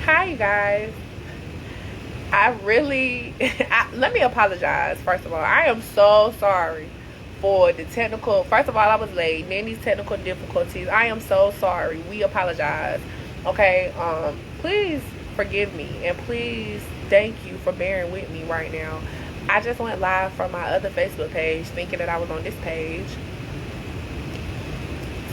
Hi, you guys. I really, let me apologize. First of all, I am so sorry for the technical. First of all, I was late. And then these technical difficulties. I am so sorry. We apologize. Okay. Please forgive me and please thank you for bearing with me right now. I just went live from my other Facebook page, thinking that I was on this page.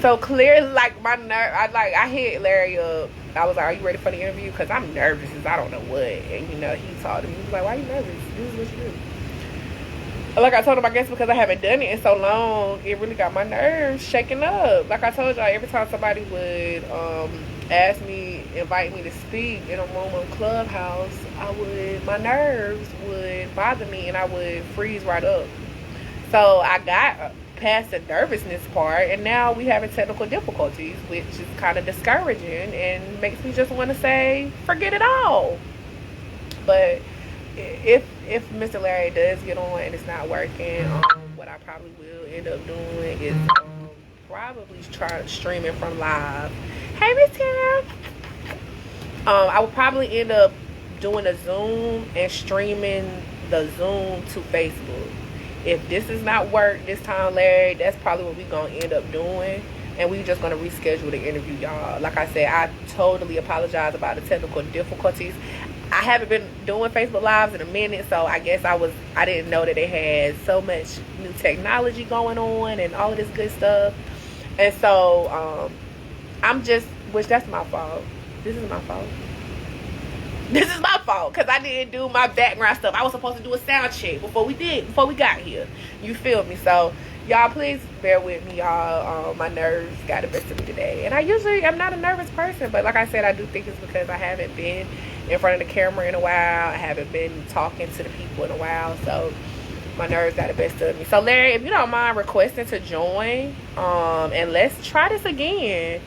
So clearly, like my nerve, I hit Larry up. I was like, "Are you ready for the interview?" Because I'm nervous as I don't know what. And he talked to me. He was like, "Why are you nervous? This is what you do." Like I told him, I guess because I haven't done it in so long, it really got my nerves shaking up. Like I told y'all, every time somebody would ask me, invite me to speak in a room on Clubhouse, my nerves would bother me, and I would freeze right up. So I got past the nervousness part, and now we having technical difficulties, which is kind of discouraging and makes me just want to say, forget it all. But if Mr. Larry does get on and it's not working, what I probably will end up doing is probably try streaming from live. Hey, Miss Tim. I would probably end up doing a Zoom and streaming the Zoom to Facebook. If this does not work this time, Larry, that's probably what we're going to end up doing. And we're just going to reschedule the interview, y'all. Like I said, I totally apologize about the technical difficulties. I haven't been doing Facebook Lives in a minute, so I guess I didn't know that they had so much new technology going on and all of this good stuff. And so which that's my fault. This is my fault. This is my fault because I didn't do my background stuff. I was supposed to do a sound check before we got here. You feel me? So y'all, please bear with me, y'all. My nerves got the best of me today, and I'm not a nervous person, but like I said, I do think it's because I haven't been in front of the camera in a while. I haven't been talking to the people in a while, so my nerves got the best of me. So Larry, if you don't mind requesting to join, and let's try this again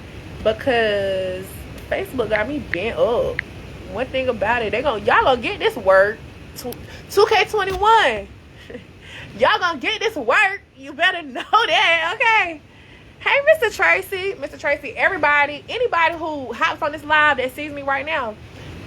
because Facebook got me bent up. One thing about it, y'all gonna get this work. 2K21. Y'all gonna get this work. You better know that, okay? Hey, Mr. Tracy. Mr. Tracy, anybody who hops on this live that sees me right now,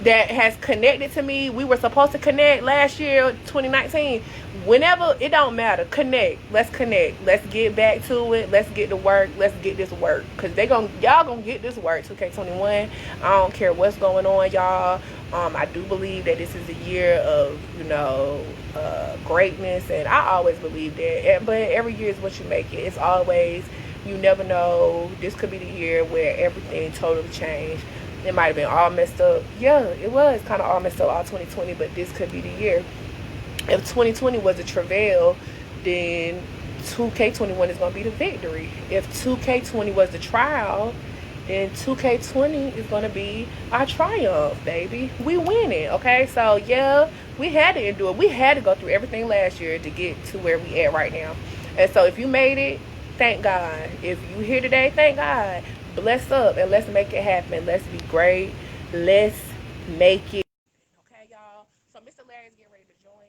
that has connected to me. We were supposed to connect last year, 2019. Whenever, it don't matter. Connect. Let's connect. Let's get back to it. Let's get to work. Let's get this work. Because y'all gonna get this work, 2K21. I don't care what's going on, y'all. I do believe that this is a year of, greatness. And I always believe that. But every year is what you make it. It's always, you never know. This could be the year where everything totally changed. It might have been all messed up. Yeah, it was kind of all messed up all 2020, but this could be the year. If 2020 was a travail, then 2K21 is going to be the victory. If 2K20 was the trial, then 2K20 is going to be our triumph, baby. We winning, okay? So, yeah, we had to endure. We had to go through everything last year to get to where we at right now. And so if you made it, thank God. If you here today, thank God. Bless up and let's make it happen. Let's be great. Let's make it. Okay, y'all. So Mr. Larry's getting ready to join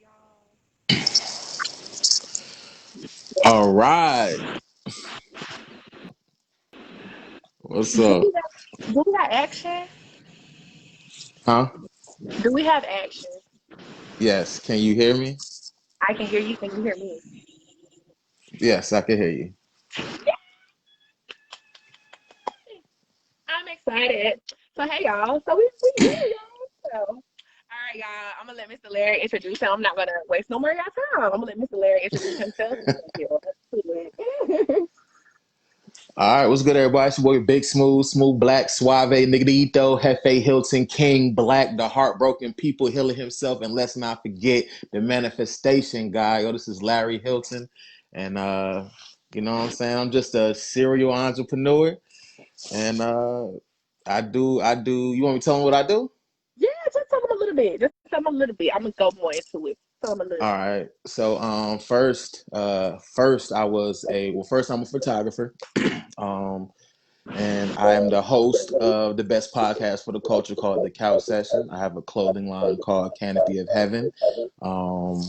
All right. What's y'all. up? Do we have action? Huh? Do we have action? Yes. Can you hear me? I can hear you. Can you hear me? Yes, I can hear you. I'm excited. So hey y'all. So we here, y'all. So all right, y'all. I'm gonna let Mr. Larry introduce him. I'm not gonna waste no more of y'all time. I'm gonna let Mr. Larry introduce himself. All right. What's good, everybody? It's your boy Big Smooth, Smooth Black, Suave, Negrito, Hefe Hilton, King Black, the heartbroken people healing himself. And let's not forget the manifestation guy. Yo, this is Larry Hilton. And you know what I'm saying? I'm just a serial entrepreneur. And I do. You want me to tell them what I do? Yeah, just tell him a little bit. Just tell him a little bit. I'm gonna go more into it. Tell him a little All right. So first first I'm a photographer. Um and I am the host of the best podcast for the culture called The Couch Session. I have a clothing line called Canopy of Heaven. Um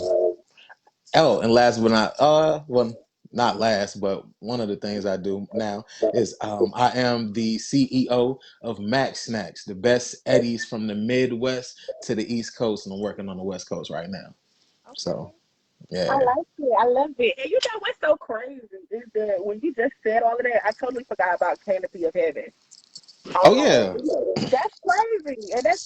and last but not one not last, but one of the things I do now is I am the CEO of Mac Snacks, the best Eddies from the Midwest to the East Coast, and I'm working on the West Coast right now. So Okay. I yeah. like it. I love it. And you know what's so crazy is that when you just said all of that, I totally forgot about Canopy of Heaven. Oh yeah. That's crazy. And that's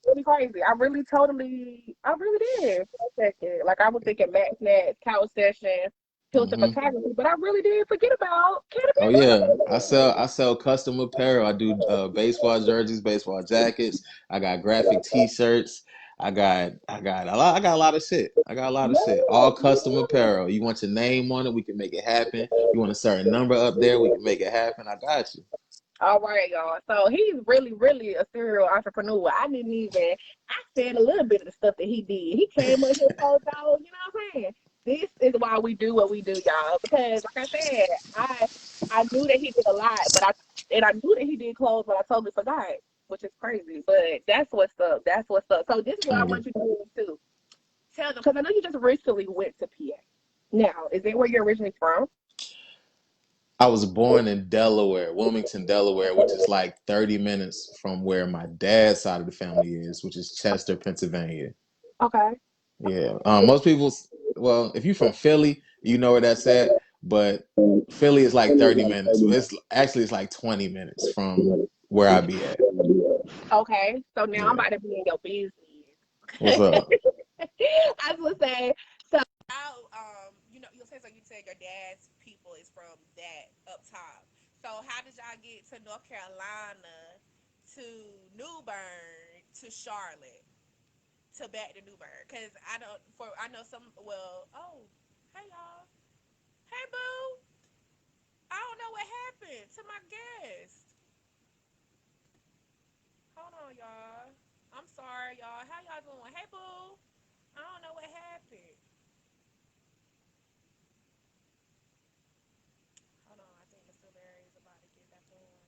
really crazy. I really did for a second. Like I was thinking Max Nat, Couch Session, Hilton Hmm. Photography, but I really did forget about Canopy Oh of yeah, Heaven. I sell custom apparel. I do baseball jerseys, baseball jackets. I got graphic T-shirts. I got a lot of shit. I got a lot of shit. All custom Yeah. apparel. You want your name on it, we can make it happen. You want a certain number up there, we can make it happen. I got you. All right, y'all. So he's really, really a serial entrepreneur. I didn't even, I said a little bit of the stuff that he did. He came up here told y'all, you know what I'm saying? This is why we do what we do, y'all. Because like I said, I knew that he did a lot, and I knew that he did clothes, but I totally forgot, which is crazy. But that's what's up. That's what's up. So this is what I Thank you. want you to do too. Tell them, because I know you just recently went to PA. Now, is that where you're originally from? I was born in Delaware, Wilmington, Delaware, which is like 30 minutes from where my dad's side of the family is, which is Chester, Pennsylvania. Okay. Yeah. Most people, well, if you're from Philly, you know where that's at, but Philly is like 30 minutes. It's like 20 minutes from where I be at. Okay, so now I'm Yeah. about to be in your business. What's up? I was gonna say, so how you know, you'll say so you said your dad's people is from that up top. So how did y'all get to North Carolina to New Bern to Charlotte to back to New Bern? Cause I know some hey y'all. Hey boo. I don't know what happened to my guest. Hold on, y'all. I'm sorry, y'all. How y'all doing? Hey boo. I don't know what happened. Hold on, I think Mr. Larry is about to get back on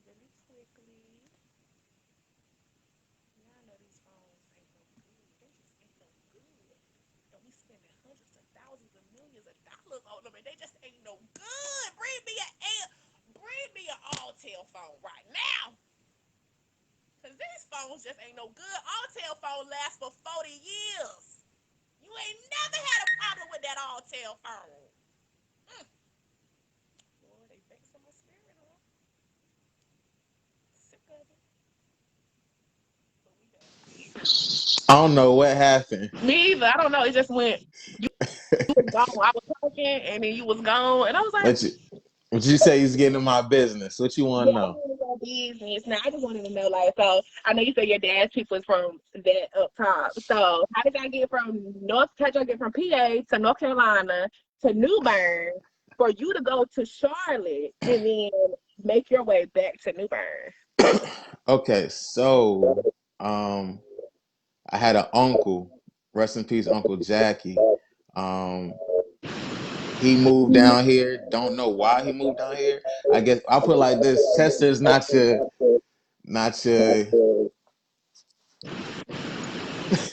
really quickly. Yeah, I know these phones ain't no good. They just ain't no good. Don't be spending hundreds of thousands of millions of dollars on them, and they just ain't no good. Bring me an Alltel phone right now, cause these phones just ain't no good. Alltel phone lasts for 40 years. You ain't never had a problem with that Alltel phone. Mm. Boy, they vexing my spirit, huh? Sick of it. But we back. I don't know what happened. Me either. I don't know. It just went. You was gone. I was talking, and then you was gone, and I was like, What you, what you say he's getting in my business? What you want "Yeah, to I know? want to know business." Now, I just wanted to know, like, so I know you said your dad's people is from that up top. So, how did y'all get from How did y'all get from PA to North Carolina to New Bern for you to go to Charlotte and then make your way back to New Bern? Okay, so um, I had an uncle, rest in peace, Uncle Jackie. Um, he moved down here. Don't know why he moved down here. I guess I'll put it like this: Chester's not your.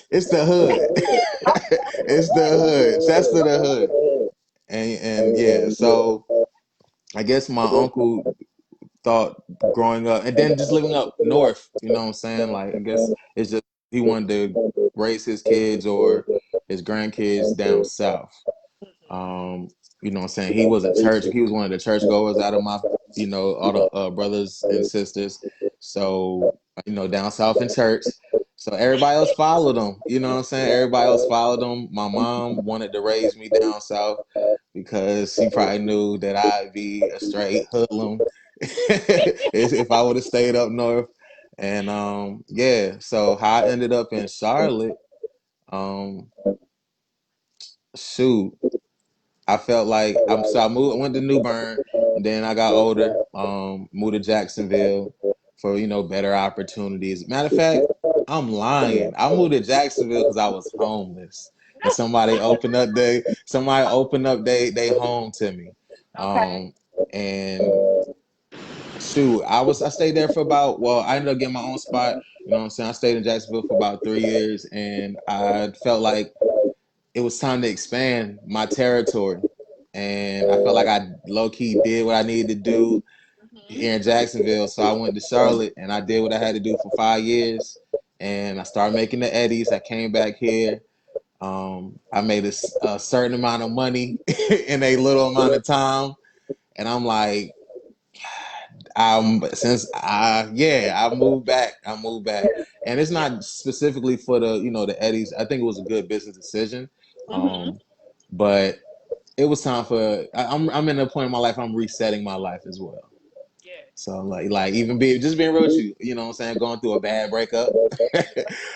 It's the hood. It's the hood. Chester, the hood, and yeah. So I guess my uncle thought growing up, and then just living up north. You know what I'm saying? Like I guess it's just he wanted to raise his kids or his grandkids down south. Um, you know what I'm saying? He was one of the church goers out of my, all the brothers and sisters. So, down south in church. So everybody else followed him. You know what I'm saying? Everybody else followed him. My mom wanted to raise me down south because she probably knew that I'd be a straight hoodlum if I would have stayed up north. And yeah, so how I ended up in Charlotte, um, shoot. I felt like I went to New Bern, and then I got older, moved to Jacksonville for, better opportunities. Matter of fact, I'm lying. I moved to Jacksonville because I was homeless. And somebody opened up they home to me. Okay. Um, and shoot, I stayed there for I ended up getting my own spot. You know what I'm saying? I stayed in Jacksonville for about 3 years, and I felt like it was time to expand my territory. and I felt like I low key did what I needed to do Mhm. here in Jacksonville. So I went to Charlotte and I did what I had to do for 5 years. And I started making the eddies. I came back here. I made a certain amount of money in a little amount of time. And I'm like, I moved back. I moved back. And it's Yeah. not specifically for the eddies. I think it was a good business decision. Mhm. But it was time for I'm in a point in my life I'm resetting my life as well. Yeah. So like even being real with you, you know what I'm saying, going through a bad breakup,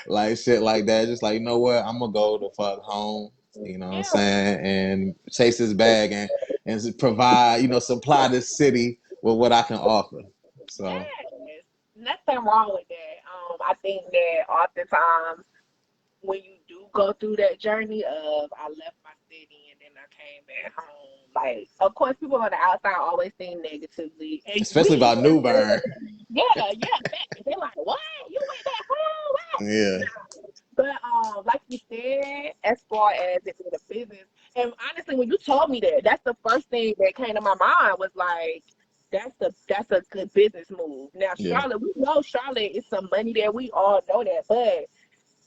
like shit like that, just like, you know what, I'm gonna go the fuck home, you know what I'm Yeah. saying, and chase this bag and provide, supply this city with what I can offer. So Yes. Nothing wrong with that. I think that oftentimes when you do go through that journey of I left my city and then I came back home, like of course people on the outside always think negatively, and we especially about even New Bern. yeah, they're like, what? You went back home? What? Yeah. But like you said, as far as it being a business, and honestly, when you told me that, that's the first thing that came to my mind was like, that's a good business move. Now, Yeah. Charlotte, we know Charlotte is some money there. We all know that, but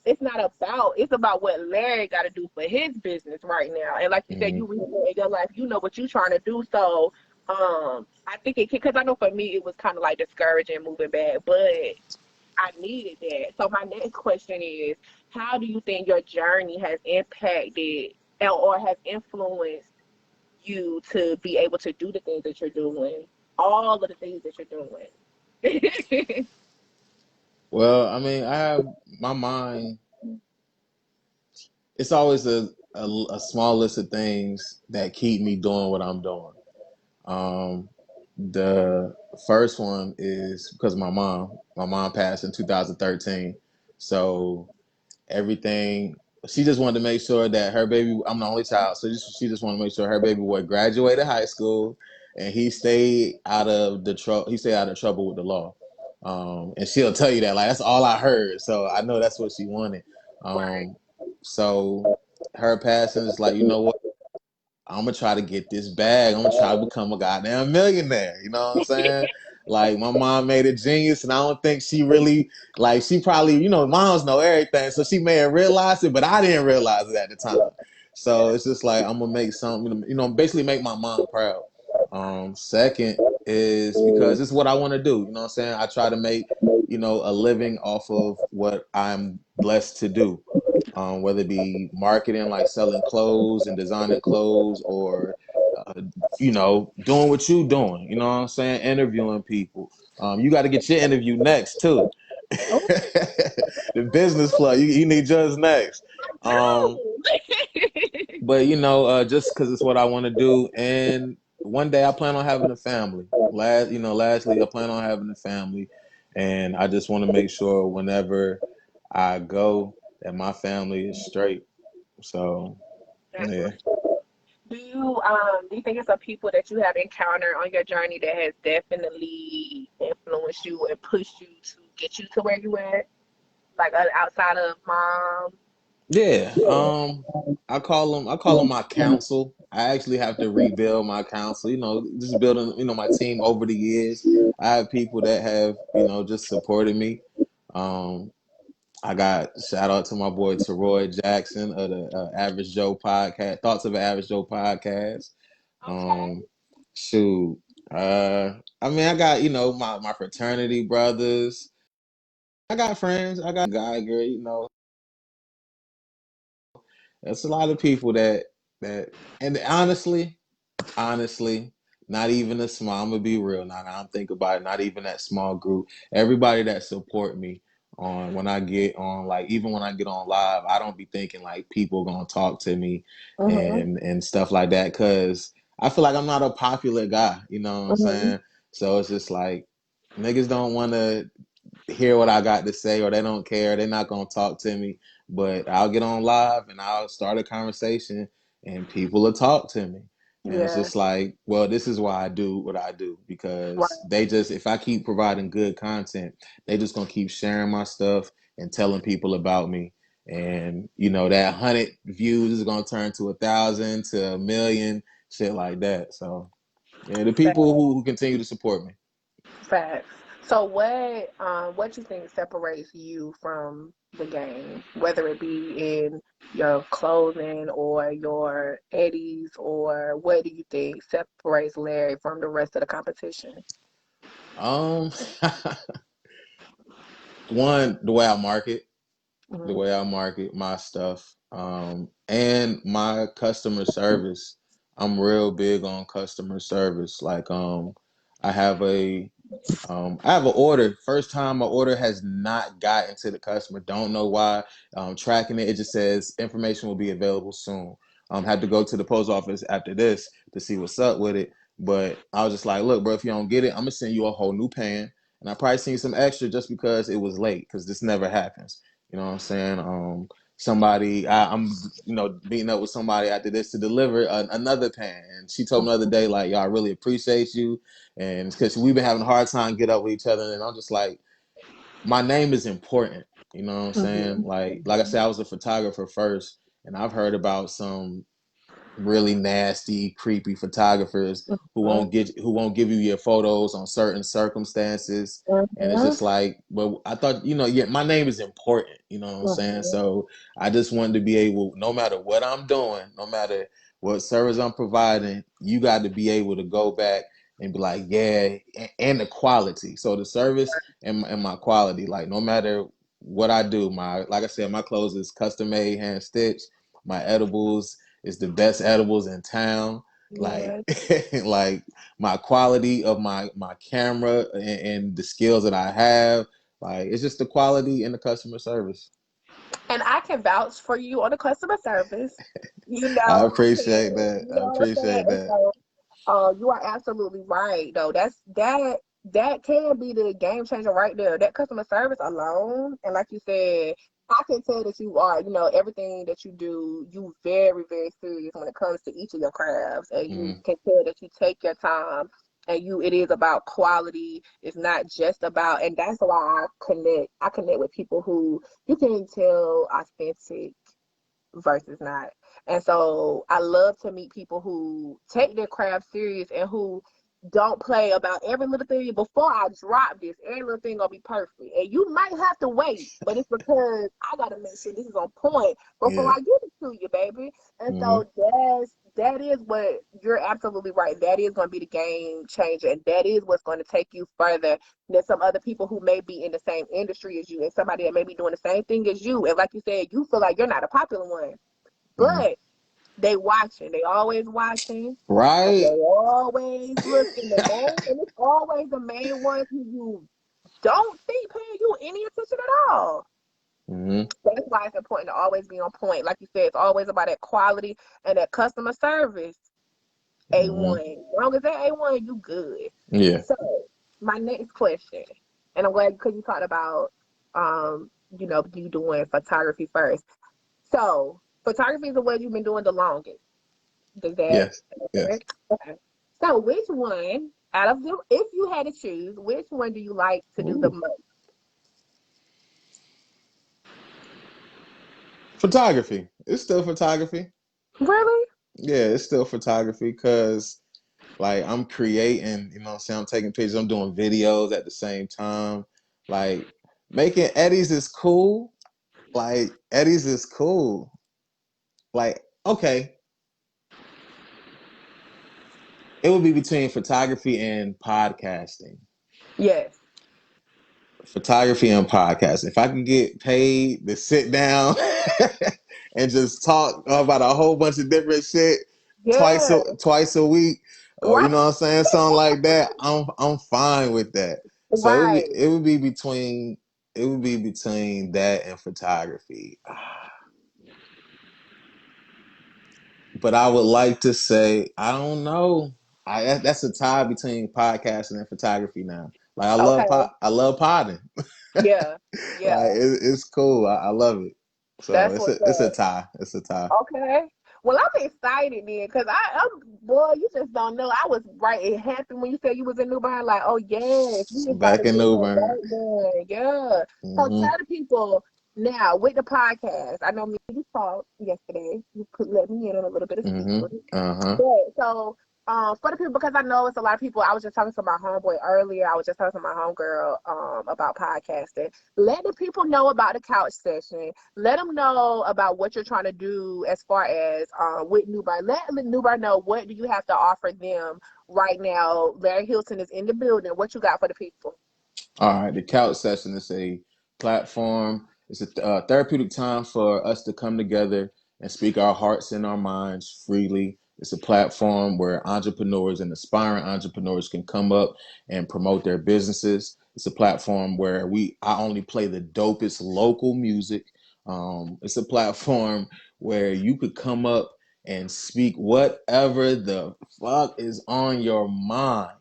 it's about what Larry got to do for his business right now. And like you said, Hmm. you recently in your life, you know what you're trying to do. So, I think because I know for me it was kind of like discouraging moving back, but I needed that. So my next question is, how do you think your journey has impacted or has influenced you to be able to do the things that you're doing, all of the things that you're doing? Well, I mean, I have my mind. It's always a small list of things that keep me doing what I'm doing. Um, the first one is because of my mom. My mom passed in 2013, so everything. She just wanted to make sure that her baby. I'm the only child, so she just wanted to make sure her baby boy graduated high school, and he stayed out of the trouble. He stayed out of trouble with the law. And she'll tell you that, like, that's all I heard. So I know that's what she wanted. Right. Um, so her passing is like, you know what? I'm gonna try to get this bag. I'm gonna try to become a goddamn millionaire. You know what I'm saying? Like my mom made a genius, and I don't think she really like. She probably, moms know everything, so she may have realized it, but I didn't realize it at the time. So Yeah. it's just like I'm gonna make something, basically make my mom proud. Second is because it's what I want to do. You know what I'm saying? I try to make, a living off of what I'm blessed to do, whether it be marketing, like selling clothes and designing clothes, or doing what you doing. You know what I'm saying? Interviewing people. You got to get your interview next too. Oh, The business plug. You need yours next. Um, I but just because it's what I want to do, and one day I plan on having a family. Lastly, I plan on having a family, and I just want to make sure whenever I go that my family is straight. So do. yeah. Do you think it's some people that you have encountered on your journey that has definitely influenced you and pushed you to get you to where you at? Like outside of mom? Yeah, I call them my council. I actually have to rebuild my council. Just building, my team over the years. I have people that have, just supported me. Um, I got shout out to my boy Teroy Jackson of the Average Joe podcast, Thoughts of an Average Joe podcast. Okay. Um, shoot, I mean, I got my fraternity brothers. I got friends. I got Geiger. It's a lot of people that, and honestly, not even a small. I'm gonna be real now. Now I'm thinking about it. Not even that small group. Everybody that support me on when I get on, like even when I get on live, I don't be thinking like people gonna talk to me Mhm. and stuff like that because I feel like I'm not a popular guy. You know what I'm Mhm. saying? So it's just like niggas don't want to hear what I got to say or they don't care. They're not gonna talk to me. But I'll get on live and I'll start a conversation and people will talk to me. And it's Yeah. just like, well, this is why I do what I do Right. because if I keep providing good content, they just gonna keep sharing my stuff and telling people about me. And that 100 views is gonna turn to 1,000 to 1,000,000. shit like that. So yeah, the people who continue to support me. Facts. So what you think separates you from the game, whether it be in your clothing or your eddies, or what do you think separates Larry from the rest of the competition? Um, one, the way I market. The Hmm. way I market my stuff, and my customer service. I'm real big on customer service. Like, I have an order. First time my order has not gotten to the customer. Don't know why. Tracking it, it just says information will be available soon. Had to go to the post office after this to see what's up with it. But I was just like, look, bro, if you don't get it, I'm gonna send you a whole new pan, and I probably seen some extra just because it was late, because this never happens. You know what I'm saying? I'm beating up with somebody after this to deliver another pan, and she told me the other day, like, yo, I really appreciate you, and it's because we've been having a hard time get up with each other, and I'm just like, my name is important. You know what I'm saying? Hmm. Like I said, I was a photographer first, and I've heard about some really nasty, creepy photographers who won't give you your photos on certain circumstances. And it's Hmm. just like, but I thought, yeah, my name is important, you know what I'm saying? Hmm. So I just wanted to be able, no matter what I'm doing, no matter what service I'm providing, you got to be able to go back and be like, yeah, and the quality. So the service and my quality, like no matter what I do, like I said, my clothes is custom made, hand stitched. My edibles is the best edibles in town. Like, Yeah. like my quality of my camera and the skills that I have. Like, it's just the quality and the customer service. And I can vouch for you on the customer service. I I can. appreciate that. You I know what I'm saying? appreciate And that. so, you are absolutely right, though. That can be the game changer right there. That customer service alone, and like you said, I can tell that you are, everything that you do, you very, very serious when it comes to each of your crafts, and you Mm, can tell that you take your time, and it is about quality. It's not just about, and that's why I connect with people who you can tell authentic versus not. And so I love to meet people who take their craft serious and who don't play about every little thing. Before I drop this, every little thing gonna be perfect. And you might have to wait, but it's because I gotta make sure this is on point before yeah. I give it to you, baby. And Hmm. so that is what you're absolutely right. That is gonna be the game changer, and that is what's gonna take you further than some other people who may be in the same industry as you and somebody that may be doing the same thing as you. And like you said, you feel like you're not a popular one, Hmm. but they watching. They always watching. And they Right. always looking. And it's always the main ones who you don't think paying you any attention at all. Hmm. That's why it's important to always be on point. Like you said, it's always about that quality and that customer service. Hmm. A1. As long as that A1, you good. Yeah. So my next question, and I'm glad because you talked about you doing photography first. So photography is the way you've been doing the longest. Yes. Is that Yes. correct? Okay. So which one out of them, if you had to choose, which one do you like to do the Ooh. most? Photography. It's still photography. Really? Yeah, it's still photography because like I'm creating, what I'm saying? I'm taking pictures, I'm doing videos at the same time. Like making eddies is cool. Like eddies is cool. Like, okay, it would be between photography and podcasting. Yes. Photography and podcasting. If I can get paid to sit down and just talk about a whole bunch of different shit Yeah. twice a week, or you Right. know what I'm saying, something like that, I'm fine with that. So Right. it would be between that and photography. But I would like to say, I don't know. That's a tie between podcasting and photography now. Like Okay. I love podding. Yeah. Like Yeah. it's cool. I love it. So That's what's it's a up. tie. It's a tie. Okay. Well, I'm excited then, cause boy, you just don't know. I was right. It happened when you said you was in New Bern. Like, oh yes, we just Back started in doing New it Bern. right then. Yeah. So Hmm. tell the people. Now with the podcast, I know me and you talked yesterday. You could let me in on a little bit of Mm-hmm. secret. Uh-huh. But so for the people, because I know it's a lot of people. I was just talking to my homeboy earlier. I was just talking to my homegirl about podcasting. Let the people know about the couch session. Let them know about what you're trying to do as far as with Newbar. Let Newbar know what do you have to offer them right now. Larry Hilton is in the building. What you got for the people? All right, the couch session is a platform. It's a therapeutic time for us to come together and speak our hearts and our minds freely. It's a platform where entrepreneurs and aspiring entrepreneurs can come up and promote their businesses. It's a platform where I only play the dopest local music. It's a platform where you could come up and speak whatever the fuck is on your mind,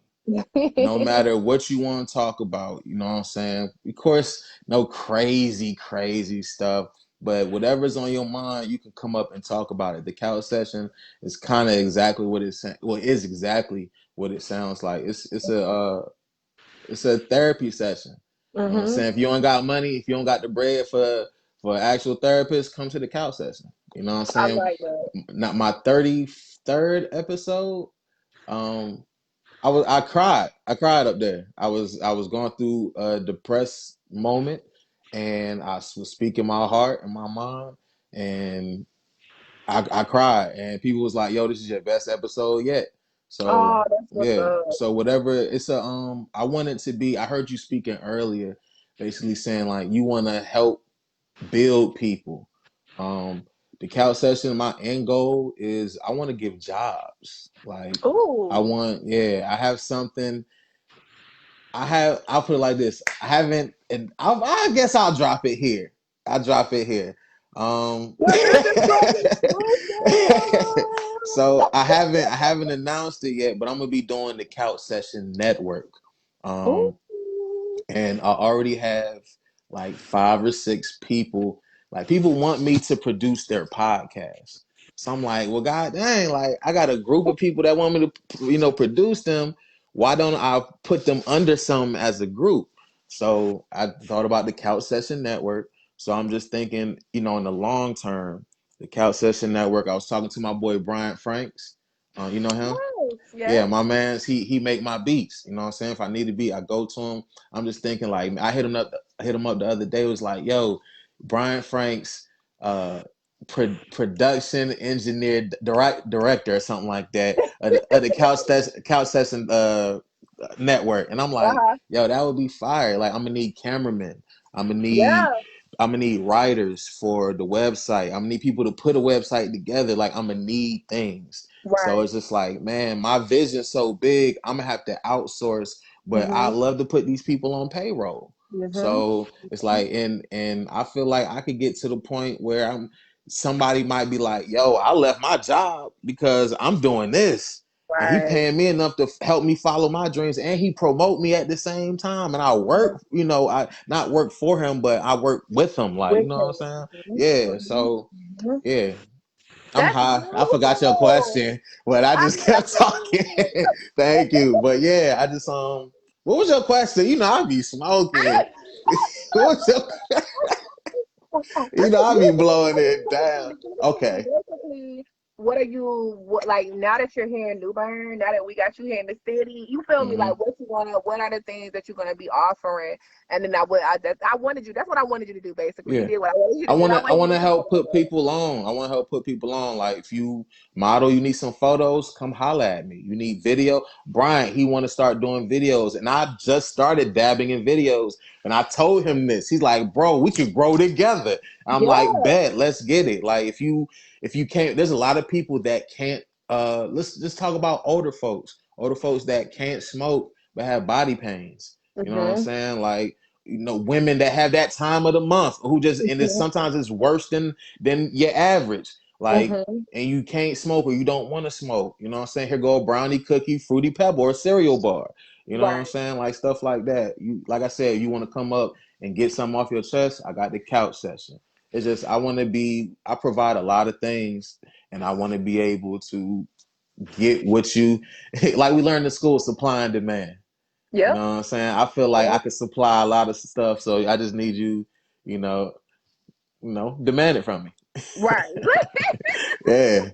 no matter what you want to talk about. You know what I'm saying? Of course, no crazy stuff, but whatever's on your mind, you can come up and talk about it. The couch session is kind of exactly what is exactly what it sounds like. It's a therapy session. You know what I'm Hmm. saying? If you don't got money, if you don't got the bread for an actual therapist, come to the couch session. You know what I'm I saying? like that. Not my 33rd episode. Um, I cried. I cried up there. I was going through a depressed moment, and I was speaking my heart and my mind, and I cried. And people was like, "Yo, this is your best episode yet." Oh, So that's what's yeah. up. So whatever it's a I want it to be. I heard you speaking earlier, basically saying like you want to help build people. Um, the couch session, my end goal is I want to give jobs. Like Ooh. yeah, I have something. I'll put it like this. I haven't, and I guess I'll drop it here. I'll drop it here. Um, Well, this is great exclusive. so I haven't announced it yet, but I'm gonna be doing the Couch Session Network. Ooh. Um, and I already have like 5 or 6 people. Like people want me to produce their podcast. So I'm like, well, god dang, like I got a group of people that want me to, produce them. Why don't I put them under some as a group? So I thought about the Couch Session Network. So I'm just thinking, in the long term, the Couch Session Network. I was talking to my boy Brian Franks. You know him? Yes, Yeah, yes. my man's he make my beats. You know what I'm saying? If I need a beat, I go to him. I'm just thinking like I hit him up the other day. It was like, yo, Brian Franks, uh, production engineer, director or something like that of the Couch Session network. And I'm like, Uh-huh. yo, that would be fire. Like I'm gonna need cameramen. I'm gonna need Yeah. I'm gonna need writers for the website. I'm gonna need people to put a website together. Like I'm gonna need things. So Right. it's just like, man, my vision's so big, I'm gonna have to outsource, but I Mm-hmm. love to put these people on payroll. Mm-hmm. So it's like, and I feel like I could get to the point where somebody might be like, yo, I left my job because I'm doing this. And he Right. paying me enough to help me follow my dreams, and he promote me at the same time. And I Mhm. work, I not work for him, but I work with him. Like, you With know what I'm him. saying? Mhm. Yeah. Mhm. So Mhm. yeah, I'm That's high. I forgot your beautiful. question, but I I just know that's kept talking. Thank you. But yeah, I just what was your question? I be smoking. what was your I be blowing it down. Okay. basically, what are you like now that you're here in New Bern, now that we got you here in the city, you feel me? Mm-hmm. Like what are the things that you're gonna be offering? And then I wanted you. That's what I wanted you to do. Basically, you Yeah. did what I wanted you I to do. And I wanna I wanted you wanna to talk help about put that. people on. I wanna help put people on. Like if you model, you need some photos, come holla at me. You need video. Brian, he wanna start doing videos. And I just started dabbing in videos. And I told him this. He's like, bro, we could grow together. I'm like, Yeah. bet, let's get it. Like if you can't, there's a lot of people that can't let's just talk about older folks. Older folks that can't smoke but have body pains. You know what I'm Mhm. saying? Like women that have that time of the month who just and it's Mhm. sometimes it's worse than your average, like, Mhm. and you can't smoke or you don't want to smoke. You know what I'm saying? Here go a brownie, cookie, fruity pebble, or cereal bar. You know what I'm Right. saying? Like stuff like that. You, like I said, you want to come up and get something off your chest, I got the couch session. It's just I provide a lot of things, and I want to be able to get what you like we learned in school, supply and demand. You Yep. know what I'm saying? I feel like I Yep. could supply a lot of stuff, so I just need you, you know, demand it from me. Right. Yeah,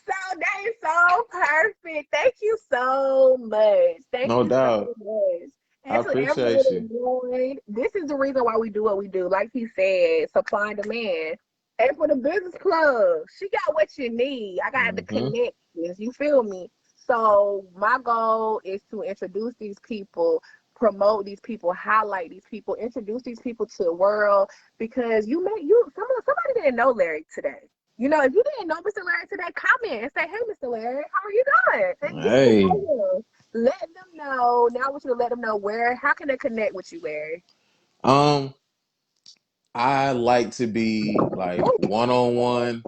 So that is so perfect. Thank you so much. Thank no you so doubt. much. I And to everyone appreciate you. enjoyed, this is the reason why we do what we do. Like he said, supply and demand. And for the business plug, she got what you need. I got the Hmm. connections. You feel me? So my goal is to introduce these people, promote these people, highlight these people, introduce these people to the world because somebody didn't know Larry today. You know, if you didn't know Mr. Larry today, comment and say, "Hey, Mr. Larry, how are you doing?" And get to Hey, know him. Let them know. Now I want you to let them know how can they connect with you, Larry? um, I like to be like one on one.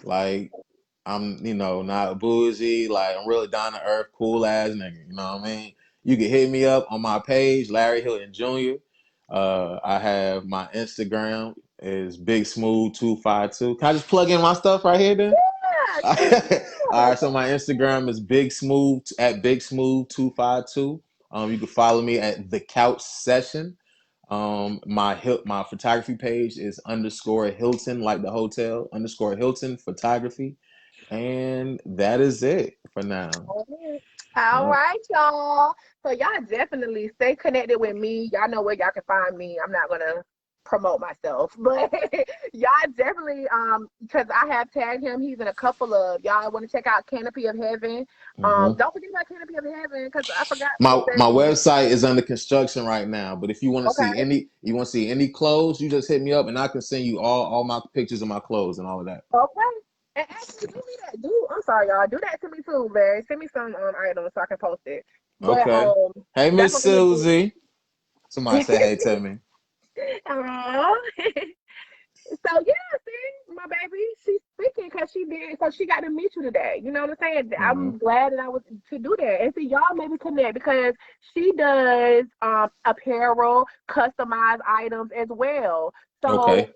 Like I'm, not bougie. Like I'm really down to earth, cool ass nigga. You know what I mean? You can hit me up on my page, Larry Hilton Jr. I have my Instagram is Big Smooth 252. Can I just plug in my stuff right here then? Yeah, All sure. right, so my Instagram is Big Smooth at Big Smooth 252. You can follow me at The Couch Session. My photography page is underscore Hilton, like the hotel, underscore Hilton photography. And that is it for now. All Yep. right, y'all. So y'all definitely stay connected with me. Y'all know where y'all can find me. I'm not gonna promote myself, but y'all definitely because I have tagged him. He's in a couple of y'all want to check out Canopy of Heaven. Hmm. Don't forget about Canopy of Heaven because I forgot to My say. my website is under construction right now, but if Okay, you want to see any clothes, you just hit me up and I can send you all my pictures of my clothes and all of that. okay. And actually, do me that. I'm sorry, y'all. Do that to me too, Larry. Send me some items so I can post it. But Okay. Hey, that's Miss what I'm gonna do. Susie. Somebody say hey to me. Aw. So yeah, see, my baby, she's speaking because she did, so she got to meet you today. You know what I'm saying? Hmm. I'm glad that I was to do that. And see, y'all maybe connect because she does apparel, customized items as well. So Okay.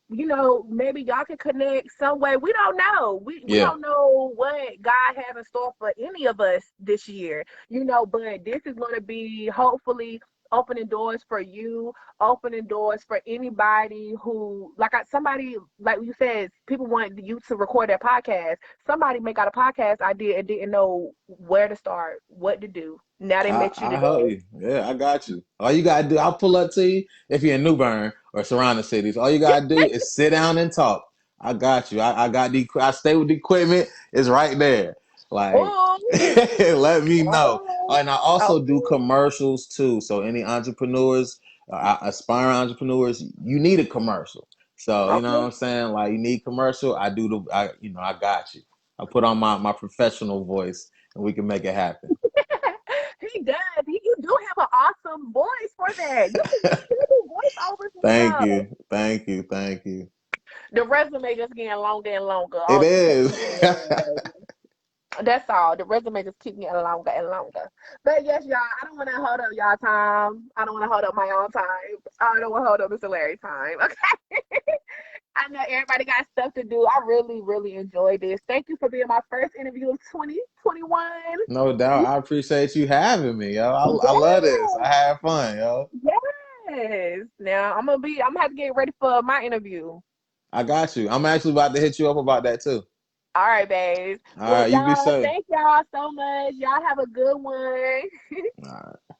maybe y'all can connect some way. We don't know. We Yeah. don't know what God has in store for any of us this year, but this is going to be hopefully opening doors for you, opening doors for anybody who, somebody, like you said, people want you to record their podcast. Somebody may got a podcast idea and didn't know where to start, what to do. Now they met you I help today. you. Yeah, I got you. All you gotta do, I'll pull up to you if you're in New Bern or surrounding cities. All you gotta do is sit down and talk. I got you. I got I stay with the equipment. It's right there. Like, Oh, let me know. oh, And I also do okay, commercials too. So any entrepreneurs, aspiring entrepreneurs, you need a commercial. So you know what okay. I'm saying? Like you need commercial. I got you. I put on my professional voice and we can make it happen. He does. You do have an awesome voice for that. You can do voiceovers and Thank stuff. you. Thank you. Thank you. The resume just getting longer and longer. It All you keep is. saying, baby. That's all. The resume just keep getting longer and longer. But yes, y'all, I don't want to hold up y'all time. I don't want to hold up my own time. I don't want to hold up Mr. Larry's time. Okay. I know everybody got stuff to do. I really, really enjoyed this. Thank you for being my first interview of 2021. No doubt. I appreciate you having me, yo. I love this. Yes. I had fun, yo. Yes. Now I'm gonna have to get ready for my interview. I got you. I'm actually about to hit you up about that too. All right, babes. All Well, right, you be y'all, safe. thank y'all so much. Y'all have a good one. All right.